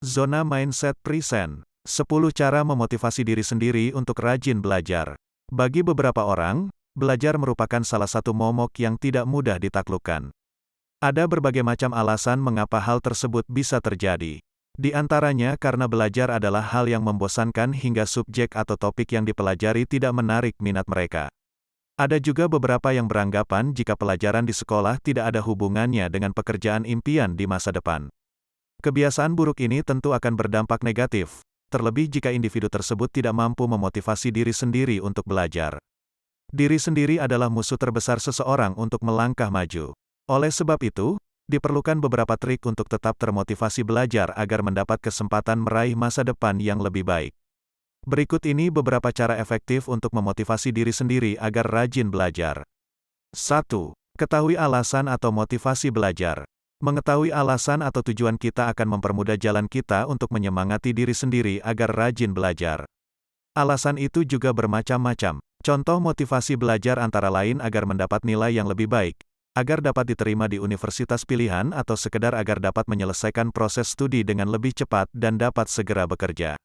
Zona Mindset Present. 10 cara memotivasi diri sendiri untuk rajin belajar. Bagi beberapa orang, belajar merupakan salah satu momok yang tidak mudah ditaklukkan. Ada berbagai macam alasan mengapa hal tersebut bisa terjadi. Di antaranya karena belajar adalah hal yang membosankan hingga subjek atau topik yang dipelajari tidak menarik minat mereka. Ada juga beberapa yang beranggapan jika pelajaran di sekolah tidak ada hubungannya dengan pekerjaan impian di masa depan. Kebiasaan buruk ini tentu akan berdampak negatif, terlebih jika individu tersebut tidak mampu memotivasi diri sendiri untuk belajar. Diri sendiri adalah musuh terbesar seseorang untuk melangkah maju. Oleh sebab itu, diperlukan beberapa trik untuk tetap termotivasi belajar agar mendapat kesempatan meraih masa depan yang lebih baik. Berikut ini beberapa cara efektif untuk memotivasi diri sendiri agar rajin belajar. 1. Ketahui alasan atau motivasi belajar. Mengetahui alasan atau tujuan kita akan mempermudah jalan kita untuk menyemangati diri sendiri agar rajin belajar. Alasan itu juga bermacam-macam. Contoh motivasi belajar antara lain agar mendapat nilai yang lebih baik, agar dapat diterima di universitas pilihan atau sekedar agar dapat menyelesaikan proses studi dengan lebih cepat dan dapat segera bekerja.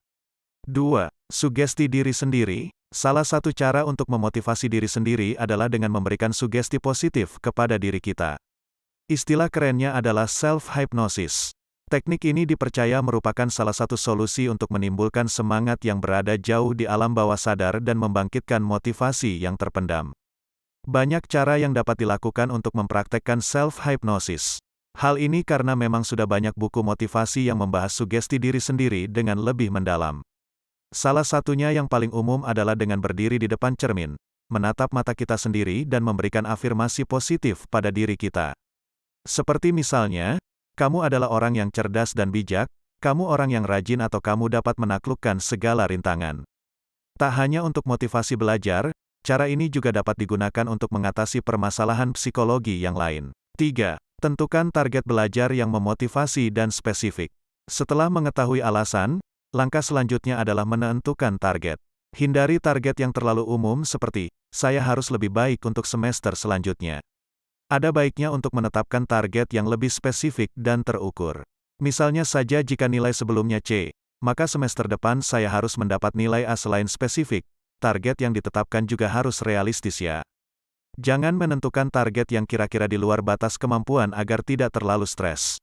2. Sugesti diri sendiri. Salah satu cara untuk memotivasi diri sendiri adalah dengan memberikan sugesti positif kepada diri kita. Istilah kerennya adalah self-hypnosis. Teknik ini dipercaya merupakan salah satu solusi untuk menimbulkan semangat yang berada jauh di alam bawah sadar dan membangkitkan motivasi yang terpendam. Banyak cara yang dapat dilakukan untuk mempraktekkan self-hypnosis. Hal ini karena memang sudah banyak buku motivasi yang membahas sugesti diri sendiri dengan lebih mendalam. Salah satunya yang paling umum adalah dengan berdiri di depan cermin, menatap mata kita sendiri dan memberikan afirmasi positif pada diri kita. Seperti misalnya, kamu adalah orang yang cerdas dan bijak, kamu orang yang rajin atau kamu dapat menaklukkan segala rintangan. Tak hanya untuk motivasi belajar, cara ini juga dapat digunakan untuk mengatasi permasalahan psikologi yang lain. 3. Tentukan target belajar yang memotivasi dan spesifik. Setelah mengetahui alasan, langkah selanjutnya adalah menentukan target. Hindari target yang terlalu umum seperti, saya harus lebih baik untuk semester selanjutnya. Ada baiknya untuk menetapkan target yang lebih spesifik dan terukur. Misalnya saja jika nilai sebelumnya C, maka semester depan saya harus mendapat nilai A. Selain spesifik, target yang ditetapkan juga harus realistis ya. Jangan menentukan target yang kira-kira di luar batas kemampuan agar tidak terlalu stres.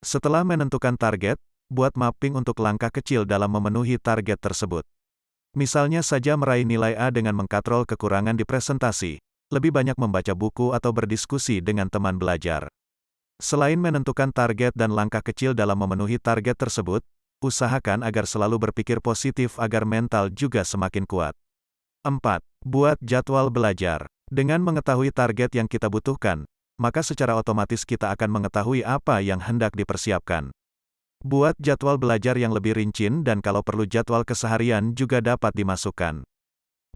Setelah menentukan target, buat mapping untuk langkah kecil dalam memenuhi target tersebut. Misalnya saja meraih nilai A dengan mengkatrol kekurangan di presentasi, lebih banyak membaca buku atau berdiskusi dengan teman belajar. Selain menentukan target dan langkah kecil dalam memenuhi target tersebut, usahakan agar selalu berpikir positif agar mental juga semakin kuat. 4. Buat jadwal belajar. Dengan mengetahui target yang kita butuhkan, maka secara otomatis kita akan mengetahui apa yang hendak dipersiapkan. Buat jadwal belajar yang lebih rinci dan kalau perlu jadwal keseharian juga dapat dimasukkan.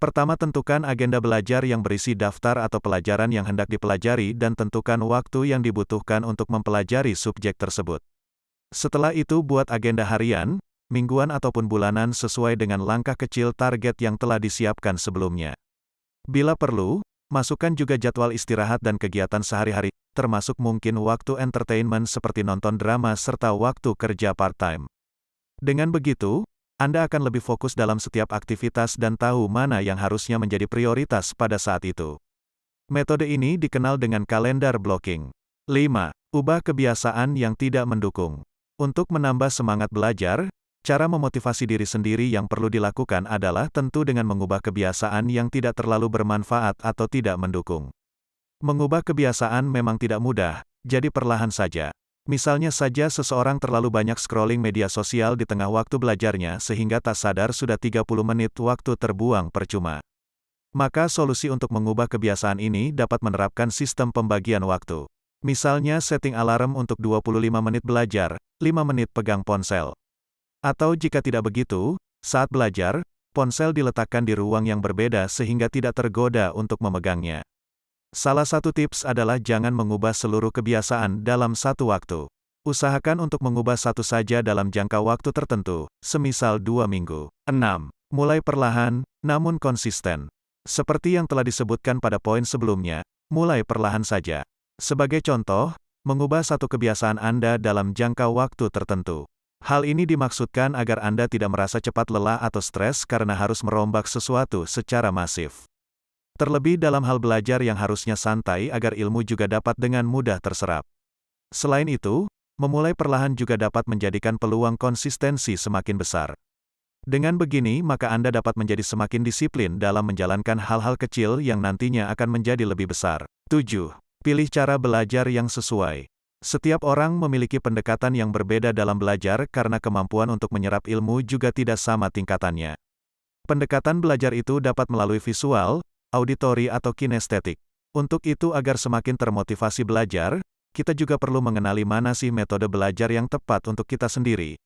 Pertama, tentukan agenda belajar yang berisi daftar atau pelajaran yang hendak dipelajari dan tentukan waktu yang dibutuhkan untuk mempelajari subjek tersebut. Setelah itu buat agenda harian, mingguan ataupun bulanan sesuai dengan langkah kecil target yang telah disiapkan sebelumnya. Bila perlu, masukkan juga jadwal istirahat dan kegiatan sehari-hari, termasuk mungkin waktu entertainment seperti nonton drama serta waktu kerja part-time. Dengan begitu, Anda akan lebih fokus dalam setiap aktivitas dan tahu mana yang harusnya menjadi prioritas pada saat itu. Metode ini dikenal dengan kalender blocking. 5. Ubah kebiasaan yang tidak mendukung. Untuk menambah semangat belajar, cara memotivasi diri sendiri yang perlu dilakukan adalah tentu dengan mengubah kebiasaan yang tidak terlalu bermanfaat atau tidak mendukung. Mengubah kebiasaan memang tidak mudah, jadi perlahan saja. Misalnya saja seseorang terlalu banyak scrolling media sosial di tengah waktu belajarnya sehingga tak sadar sudah 30 menit waktu terbuang percuma. Maka solusi untuk mengubah kebiasaan ini dapat menerapkan sistem pembagian waktu. Misalnya setting alarm untuk 25 menit belajar, 5 menit pegang ponsel. Atau jika tidak begitu, saat belajar, ponsel diletakkan di ruang yang berbeda sehingga tidak tergoda untuk memegangnya. Salah satu tips adalah jangan mengubah seluruh kebiasaan dalam satu waktu. Usahakan untuk mengubah satu saja dalam jangka waktu tertentu, semisal 2 minggu. 6. Mulai perlahan, namun konsisten. Seperti yang telah disebutkan pada poin sebelumnya, mulai perlahan saja. Sebagai contoh, mengubah satu kebiasaan Anda dalam jangka waktu tertentu. Hal ini dimaksudkan agar Anda tidak merasa cepat lelah atau stres karena harus merombak sesuatu secara masif. Terlebih dalam hal belajar yang harusnya santai agar ilmu juga dapat dengan mudah terserap. Selain itu, memulai perlahan juga dapat menjadikan peluang konsistensi semakin besar. Dengan begini, maka Anda dapat menjadi semakin disiplin dalam menjalankan hal-hal kecil yang nantinya akan menjadi lebih besar. 7. Pilih cara belajar yang sesuai. Setiap orang memiliki pendekatan yang berbeda dalam belajar karena kemampuan untuk menyerap ilmu juga tidak sama tingkatannya. Pendekatan belajar itu dapat melalui visual, auditori atau kinestetik. Untuk itu agar semakin termotivasi belajar, kita juga perlu mengenali mana sih metode belajar yang tepat untuk kita sendiri.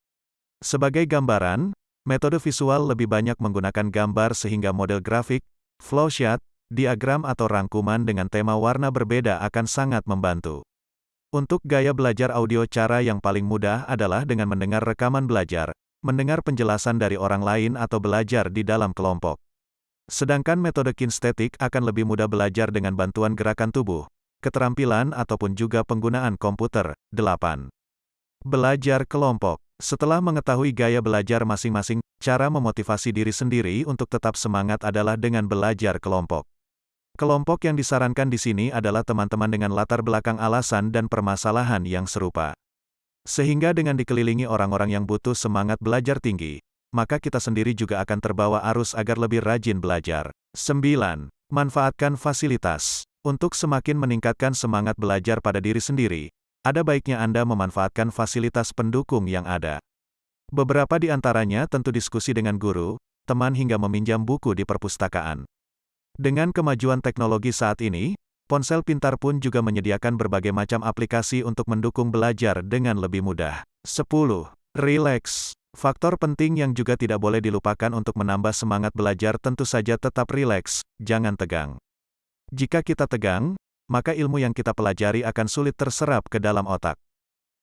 Sebagai gambaran, metode visual lebih banyak menggunakan gambar sehingga model grafik, flowchart, diagram atau rangkuman dengan tema warna berbeda akan sangat membantu. Untuk gaya belajar audio, cara yang paling mudah adalah dengan mendengar rekaman belajar, mendengar penjelasan dari orang lain atau belajar di dalam kelompok. Sedangkan metode kinestetik akan lebih mudah belajar dengan bantuan gerakan tubuh, keterampilan ataupun juga penggunaan komputer. 8. Belajar kelompok. Setelah mengetahui gaya belajar masing-masing, cara memotivasi diri sendiri untuk tetap semangat adalah dengan belajar kelompok. Kelompok yang disarankan di sini adalah teman-teman dengan latar belakang alasan dan permasalahan yang serupa. Sehingga dengan dikelilingi orang-orang yang butuh semangat belajar tinggi, maka kita sendiri juga akan terbawa arus agar lebih rajin belajar. 9. Manfaatkan fasilitas. Untuk semakin meningkatkan semangat belajar pada diri sendiri, ada baiknya Anda memanfaatkan fasilitas pendukung yang ada. Beberapa di antaranya tentu diskusi dengan guru, teman hingga meminjam buku di perpustakaan. Dengan kemajuan teknologi saat ini, ponsel pintar pun juga menyediakan berbagai macam aplikasi untuk mendukung belajar dengan lebih mudah. 10. Rileks. Faktor penting yang juga tidak boleh dilupakan untuk menambah semangat belajar tentu saja tetap rileks, jangan tegang. Jika kita tegang, maka ilmu yang kita pelajari akan sulit terserap ke dalam otak.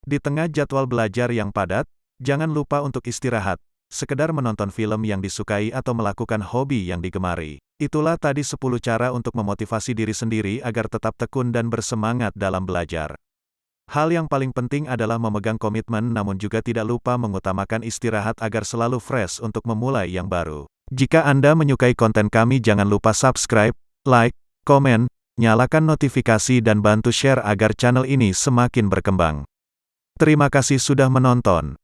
Di tengah jadwal belajar yang padat, jangan lupa untuk istirahat, sekedar menonton film yang disukai atau melakukan hobi yang digemari. Itulah tadi 10 cara untuk memotivasi diri sendiri agar tetap tekun dan bersemangat dalam belajar. Hal yang paling penting adalah memegang komitmen namun juga tidak lupa mengutamakan istirahat agar selalu fresh untuk memulai yang baru. Jika Anda menyukai konten kami, jangan lupa subscribe, like, komen, nyalakan notifikasi dan bantu share agar channel ini semakin berkembang. Terima kasih sudah menonton.